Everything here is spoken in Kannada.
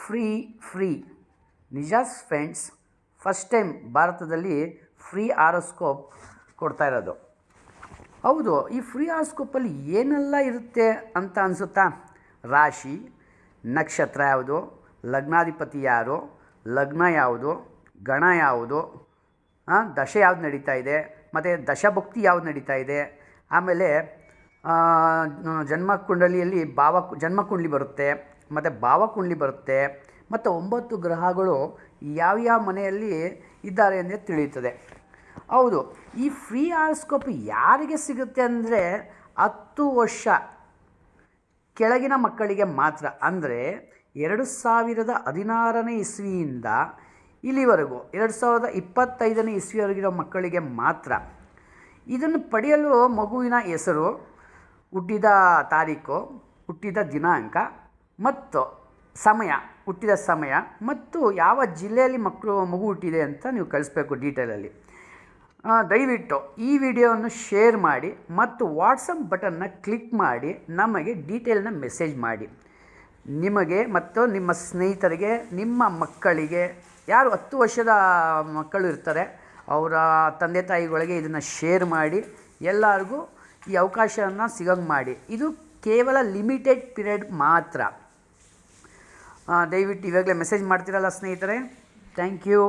ಫ್ರೀ ನಿಜ ಫ್ರೆಂಡ್ಸ್, ಫಸ್ಟ್ ಟೈಮ್ ಭಾರತದಲ್ಲಿ ಫ್ರೀ ಆರೋಸ್ಕೋಪ್ ಕೊಡ್ತಾ ಇರೋದು. ಹೌದು, ಈ ಫ್ರೀ ಆರೋಸ್ಕೋಪಲ್ಲಿ ಏನೆಲ್ಲ ಇರುತ್ತೆ ಅಂತ ಅನಿಸುತ್ತಾ? ರಾಶಿ, ನಕ್ಷತ್ರ ಯಾವುದು, ಲಗ್ನಾಧಿಪತಿ ಯಾರು, ಲಗ್ನ ಯಾವುದು, ಗಣ ಯಾವುದು, ದಶೆ ಯಾವ್ದು ನಡೀತಾ ಇದೆ, ಮತ್ತು ದಶಭುಕ್ತಿ ಯಾವ್ದು ನಡೀತಾ ಇದೆ, ಆಮೇಲೆ ಜನ್ಮಕುಂಡಲಿಯಲ್ಲಿ ಜನ್ಮಕುಂಡಲಿ ಬರುತ್ತೆ, ಮತ್ತು ಭಾವಕುಂಡಲಿ ಬರುತ್ತೆ, ಮತ್ತು 9 ಗ್ರಹಗಳು ಯಾವ್ಯಾವ ಮನೆಯಲ್ಲಿ ಇದ್ದಾರೆ ಅಂದರೆ ತಿಳಿಯುತ್ತದೆ. ಹೌದು, ಈ ಫ್ರೀ ಆರೋಸ್ಕೋಪ್ ಯಾರಿಗೆ ಸಿಗುತ್ತೆ ಅಂದರೆ 10 ವರ್ಷ ಕೆಳಗಿನ ಮಕ್ಕಳಿಗೆ ಮಾತ್ರ. ಅಂದರೆ 2016ನೇ ಇಸ್ವಿಯಿಂದ ಇಲ್ಲಿವರೆಗೂ 2025ನೇ ಇಸ್ವಿವರೆಗಿರೋ ಮಕ್ಕಳಿಗೆ ಮಾತ್ರ. ಇದನ್ನು ಪಡೆಯಲು ಮಗುವಿನ ಹೆಸರು, ಹುಟ್ಟಿದ ತಾರೀಕು, ಹುಟ್ಟಿದ ದಿನಾಂಕ ಮತ್ತು ಸಮಯ, ಹುಟ್ಟಿದ ಸಮಯ ಮತ್ತು ಯಾವ ಜಿಲ್ಲೆಯಲ್ಲಿ ಮಗು ಹುಟ್ಟಿದೆ ಅಂತ ನೀವು ಕಳಿಸ್ಬೇಕು ಡೀಟೇಲಲ್ಲಿ. ದಯವಿಟ್ಟು ಈ ವಿಡಿಯೋವನ್ನು ಶೇರ್ ಮಾಡಿ ಮತ್ತು ವಾಟ್ಸಪ್ ಬಟನ್ನ ಕ್ಲಿಕ್ ಮಾಡಿ ನಮಗೆ ಡೀಟೇಲ್ನ ಮೆಸೇಜ್ ಮಾಡಿ. ನಿಮಗೆ ಮತ್ತು ನಿಮ್ಮ ಸ್ನೇಹಿತರಿಗೆ, ನಿಮ್ಮ ಮಕ್ಕಳಿಗೆ, ಯಾರು 10 ವರ್ಷದ ಮಕ್ಕಳು ಇರ್ತಾರೆ ಅವರ ತಂದೆ ತಾಯಿಗಳಿಗೆ ಇದನ್ನು ಶೇರ್ ಮಾಡಿ, ಎಲ್ಲರಿಗೂ ಈ ಅವಕಾಶವನ್ನು ಸಿಗೋಂಗೆ ಮಾಡಿ. ಇದು ಕೇವಲ ಲಿಮಿಟೆಡ್ ಪೀರಿಯಡ್ ಮಾತ್ರ. ದಯವಿಟ್ಟು ಇವಾಗಲೇ ಮೆಸೇಜ್ ಮಾಡ್ತೀರಲ್ಲ ಸ್ನೇಹಿತರೆ. Thank you.